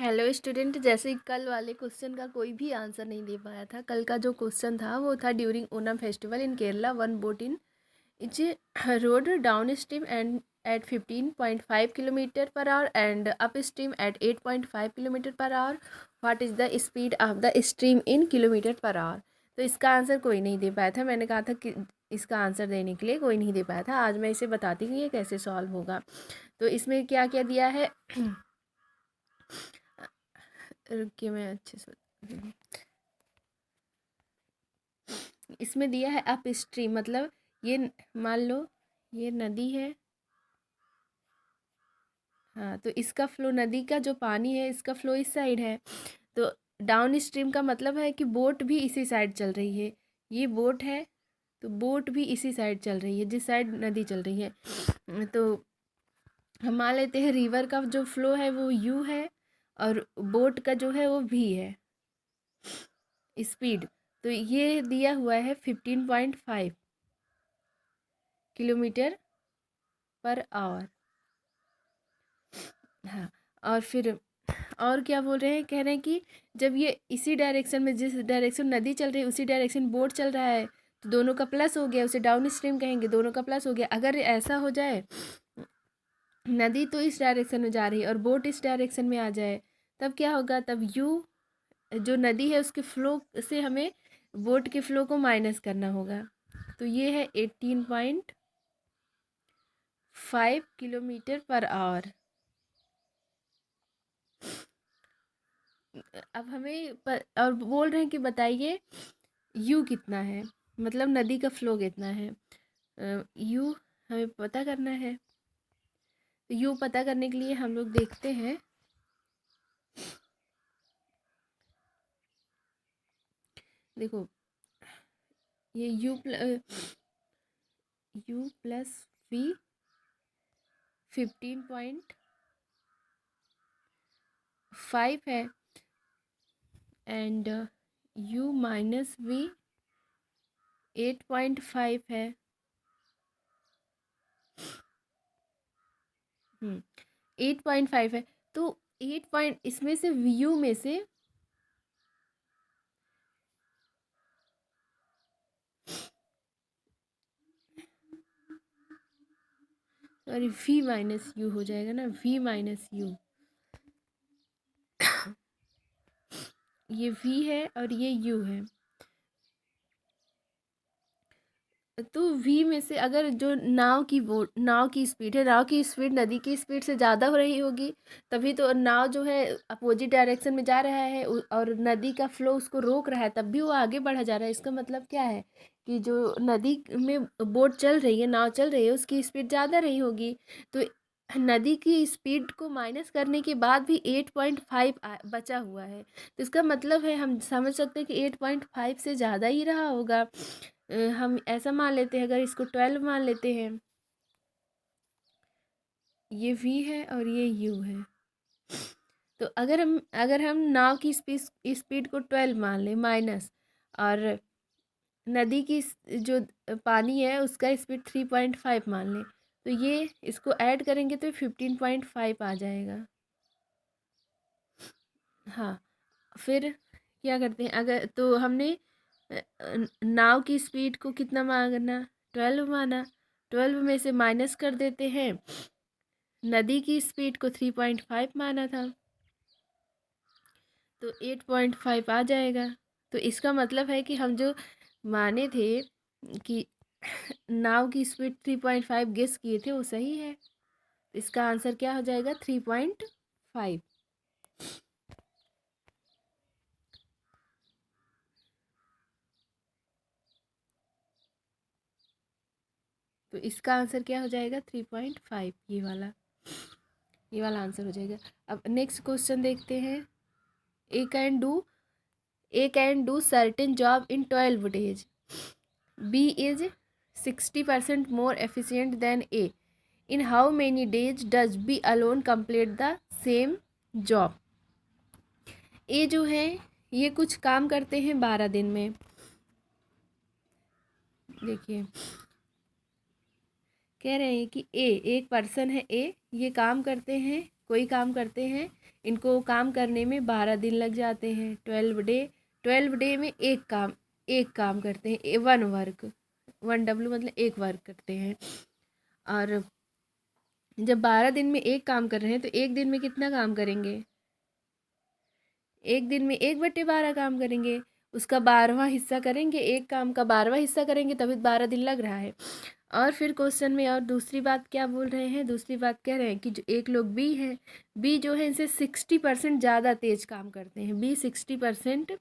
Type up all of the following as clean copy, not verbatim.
Hello student, जैसे कल वाले क्वेश्चन का कोई भी आंसर नहीं दे पाया था। कल का जो क्वेश्चन था वो था during Onam festival in Kerala one boat in each rowed downstream and at 15.5 kilometre per hour and upstream at 8.5 kilometre per hour. What is the speed of the stream in kilometre per hour. तो इसका answer कोई नहीं दे पाया था। मैंने कहा था कि इसका आंसर देने के लिए कोई नहीं दे पाया था। आज मैं इसे बताती हूँ ये कैसे सॉल्व होगा। तो इसमें क्या क्या दिया है रुकिए मैं अच्छे से इसमें दिया है अप स्ट्रीम, मतलब ये मान लो ये नदी है। हाँ, तो इसका फ्लो, नदी का जो पानी है इसका फ्लो इस साइड है। तो डाउन स्ट्रीम का मतलब है कि बोट भी इसी साइड चल रही है। ये बोट है तो बोट भी इसी साइड चल रही है जिस साइड नदी चल रही है। तो हम मान लेते हैं रिवर का जो फ्लो है वो यू है और बोट का जो है वो वी है स्पीड। तो ये दिया हुआ है 15.5 किलोमीटर पर आवर। हाँ, और फिर और क्या बोल रहे हैं, कह रहे हैं कि जब ये इसी डायरेक्शन में, जिस डायरेक्शन नदी चल रही है उसी डायरेक्शन बोट चल रहा है, तो दोनों का प्लस हो गया, उसे डाउन स्ट्रीम कहेंगे, दोनों का प्लस हो गया। अगर ऐसा हो जाए, नदी तो इस डायरेक्शन में जा रही है और बोट इस डायरेक्शन में आ जाए, तब क्या होगा, तब यू जो नदी है उसके फ्लो से हमें बोट के फ्लो को माइनस करना होगा। तो ये है 18.5 किलोमीटर पर आवर। अब हमें और बोल रहे हैं कि बताइए यू कितना है, मतलब नदी का फ्लो कितना है। यू हमें पता करना है। तो यू पता करने के लिए हम लोग देखते हैं, देखो ये यू प्लस वी 15.5 है एंड यू माइनस वी 8.5 है। 8.5 है। तो 8 पॉइंट इसमें से यू में से सॉरी वी माइनस यू हो जाएगा ना, वी माइनस यू। ये वी है और ये यू है। तो वी में से अगर जो नाव की स्पीड है, नाव की स्पीड नदी की स्पीड से ज़्यादा हो रही होगी, तभी तो नाव जो है अपोजिट डायरेक्शन में जा रहा है और नदी का फ्लो उसको रोक रहा है, तब भी वो आगे बढ़ा जा रहा है। इसका मतलब क्या है कि जो नदी में बोट चल रही है, नाव चल रही है, उसकी स्पीड ज़्यादा रही होगी। तो नदी की स्पीड को माइनस करने के बाद भी 8.5 बचा हुआ है। तो इसका मतलब है, हम समझ सकते हैं कि 8.5 से ज़्यादा ही रहा होगा। हम ऐसा मान लेते हैं, अगर इसको 12 मान लेते हैं, ये v है और ये u है। तो अगर हम नाव की स्पीड को 12 मान लें माइनस, और नदी की जो पानी है उसका स्पीड 3.5 मान लें, तो ये इसको ऐड करेंगे तो 15.5 आ जाएगा। हाँ, फिर क्या करते हैं, अगर तो हमने नाव की स्पीड को कितना माना, 12 माना, 12 में से माइनस कर देते हैं, नदी की स्पीड को 3.5 माना था, तो 8.5 आ जाएगा। तो इसका मतलब है कि हम जो माने थे कि नाव की स्पीड 3.5 गेस किए थे वो सही है। इसका आंसर क्या हो जाएगा, 3.5। तो इसका आंसर क्या हो जाएगा, 3.5। ये वाला आंसर हो जाएगा। अब नेक्स्ट क्वेश्चन देखते हैं। A can do A can do certain job in 12 days. B is 60% more efficient than A. In how many days does B alone complete the same job? A जो है ये कुछ काम करते हैं 12 दिन में। देखिए कह रहे हैं कि ए, एक पर्सन है ए, ये काम करते हैं कोई काम करते हैं, इनको काम करने में 12 दिन लग जाते हैं। 12 डे में एक काम करते हैं, 1 वर्क, 1 W मतलब एक वर्क करते हैं। और जब 12 दिन में एक काम कर रहे हैं तो एक दिन में कितना काम करेंगे? एक दिन में 1/12 काम करेंगे, उसका 12वां हिस्सा करेंगे, एक काम का 12वां हिस्सा करेंगे, तभी 12 दिन लग रहा है। और फिर क्वेश्चन में और दूसरी बात क्या बोल रहे हैं, दूसरी बात कह रहे हैं कि जो एक लोग बी है, बी जो है इनसे 60% ज़्यादा तेज काम करते हैं। बी 60%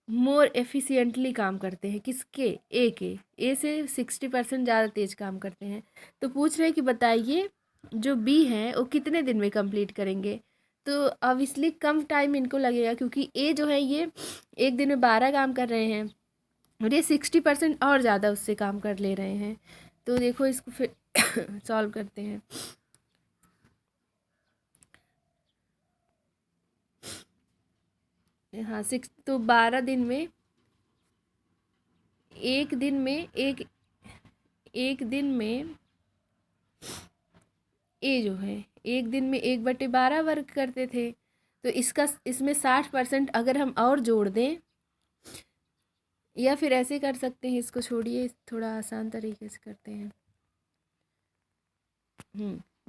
मोर एफिशिएंटली काम करते हैं। किसके? ए के। ए से 60% ज़्यादा तेज काम करते हैं। तो पूछ रहे हैं कि बताइए जो बी हैं वो कितने दिन में कंप्लीट करेंगे। तो ऑब्वियसली कम टाइम इनको लगेगा, क्योंकि ए जो है ये एक दिन में 12 काम कर रहे हैं और ये 60% और ज़्यादा उससे काम कर ले रहे हैं। तो देखो इसको फिर सॉल्व करते हैं। हाँ, 6 तो 12 दिन में एक दिन में एक दिन में ए जो है एक दिन में 1/12 वर्क करते थे। तो इसमें 60% अगर हम और जोड़ दें, या फिर ऐसे कर सकते हैं, इसको छोड़िए, थोड़ा आसान तरीके से करते हैं।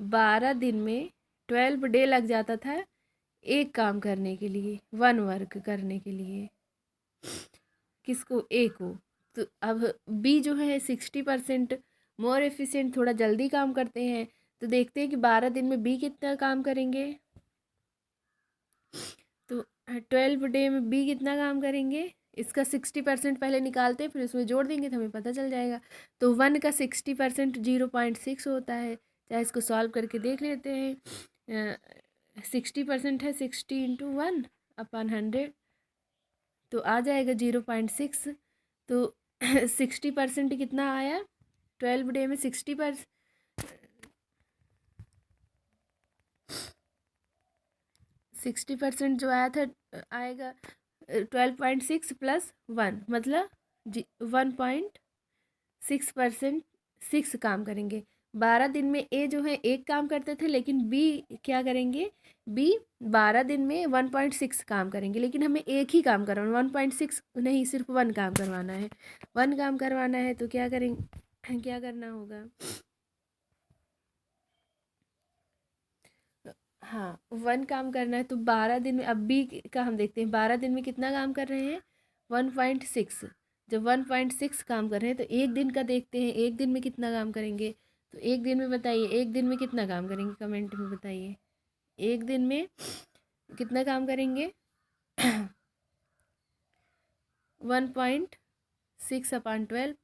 12 दिन में 12 डे लग जाता था एक काम करने के लिए, 1 वर्क करने के लिए। किसको? ए को। तो अब बी जो है 60% मोर एफिशिएंट, थोड़ा जल्दी काम करते हैं। तो देखते हैं कि 12 दिन में बी कितना काम करेंगे। तो 12 डे में बी कितना काम करेंगे, इसका 60% पहले निकालते हैं, फिर उसमें जोड़ देंगे तो हमें पता चल जाएगा। तो 1 का 60% 0.6 होता है। चाहे इसको सॉल्व करके देख लेते हैं। 60% है 60 × 1/100, तो आ जाएगा 0.6। तो 60% कितना आया 12 डे में? 60% जो आया था आएगा 12.6 + 1, मतलब 1.6%, 6 काम करेंगे। 12 दिन में ए जो है एक काम करते थे, लेकिन बी क्या करेंगे? बी 12 दिन में 1.6 काम करेंगे, लेकिन हमें एक ही काम करवाना, 1.6 नहीं, सिर्फ 1 काम करवाना है। 1 काम करवाना है तो क्या करेंगे, क्या करना होगा? हाँ, 1 काम करना है तो 12 दिन में, अब बी का हम देखते हैं 12 दिन में कितना काम कर रहे हैं, 1.6। जब 1.6 काम कर रहे हैं तो एक दिन का देखते हैं, एक दिन में कितना काम करेंगे। तो एक दिन में बताइए, एक दिन में कितना काम करेंगे, कमेंट में बताइए। एक दिन में कितना काम करेंगे? 1.6/12।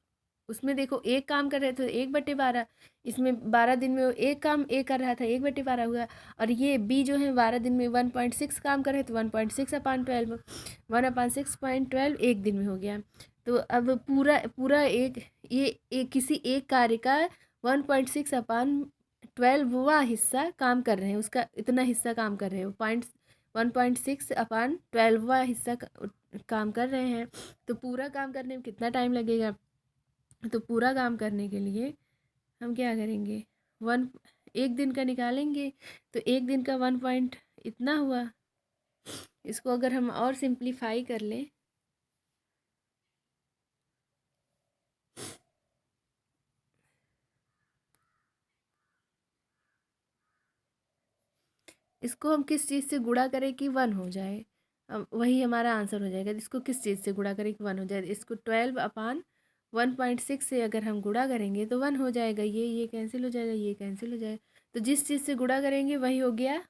उसमें देखो एक काम कर रहे थे 1/12, इसमें 12 दिन में वो एक काम ए कर रहा था, 1/12 हुआ। और ये बी जो है 12 दिन में 1.6 काम कर रहे थे, 1.6/12, 1/6.12 एक दिन में हो गया। तो अब पूरा पूरा किसी एक कार्य का 1.6/12वां हिस्सा काम कर रहे हैं, उसका इतना हिस्सा काम कर रहे हैं, 1.6/12वां हिस्सा काम कर रहे हैं। तो पूरा काम करने में कितना टाइम लगेगा? तो पूरा काम करने के लिए हम क्या करेंगे, वन एक दिन का निकालेंगे। तो एक दिन का 1 पॉइंट इतना हुआ। इसको अगर हम और सिंप्लीफाई कर लें, इसको हम किस चीज़ से गुणा करें कि 1 हो जाए, अब वही हमारा आंसर हो जाएगा। इसको किस चीज़ से गुणा करें कि 1 हो जाए, इसको 12/1.6 से अगर हम गुणा करेंगे तो 1 हो जाएगा। ये कैंसिल हो जाएगा, ये कैंसिल हो जाएगा। तो जिस चीज़ से गुणा करेंगे वही हो गया,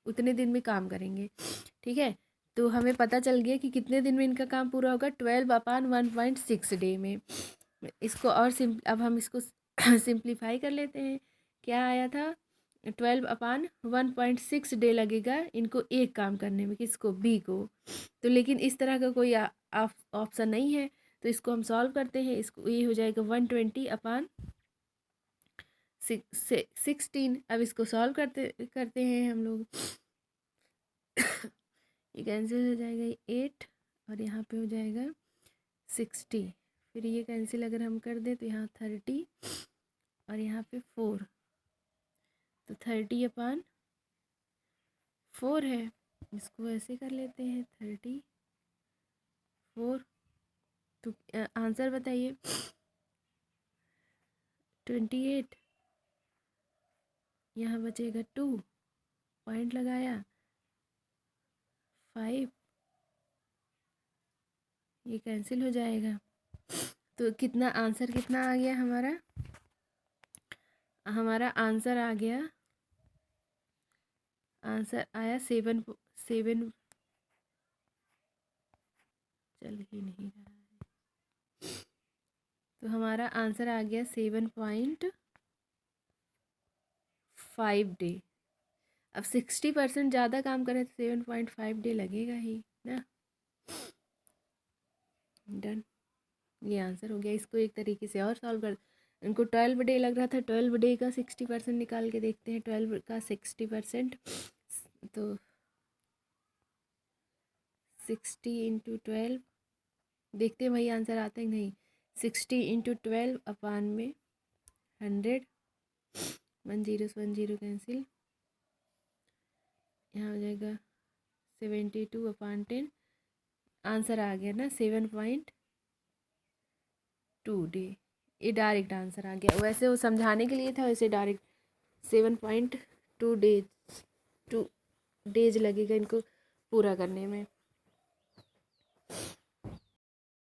उतने दिन में काम करेंगे। ठीक है, तो हमें पता चल गया कि कितने दिन में इनका काम पूरा होगा, 12/1.6 डे में। इसको और अब हम इसको सिंप्लीफाई कर लेते हैं। क्या आया था, 12/1.6 डे लगेगा इनको एक काम करने में, किसको? बी को। तो लेकिन इस तरह का कोई ऑप्शन नहीं है, तो इसको हम सॉल्व करते हैं। इसको ये हो जाएगा 120/16। अब इसको सॉल्व करते करते हैं हम लोग। ये कैंसिल हो जाएगा 8, और यहाँ पे हो जाएगा 60। फिर ये कैंसिल अगर हम कर दें तो यहाँ 30 और यहाँ पे 4, तो 30/, 4 है, इसको ऐसे कर लेते हैं 34। तो आंसर बताइए। 28, यहाँ बचेगा 2, पॉइंट लगाया 5, ये कैंसिल हो जाएगा। तो कितना आंसर कितना आ गया हमारा? हमारा आंसर आ गया, आंसर आया 7 7, चल ही नहीं रहा है। तो हमारा आंसर आ गया 7.5 डे। अब 60% ज़्यादा काम करें तो 7.5 डे लगेगा ही ना। डन, ये आंसर हो गया। इसको एक तरीके से और सॉल्व कर, इनको 12 डे लग रहा था, 12 डे का 60% निकाल के देखते हैं। 12 का 60%, तो 60 इंटू 12, देखते हैं वही आंसर आता है कि नहीं। 60 इंटू 12 अपान में 100, 1 0 से 1 0 कैंसिल, यहाँ हो जाएगा 72 अपान 10। आंसर आ गया ना 7.2 डे। ये डायरेक्ट आंसर आ गया, वैसे वो समझाने के लिए था, वैसे डायरेक्ट 7.2 डेज, 2 डेज लगेगा इनको पूरा करने में।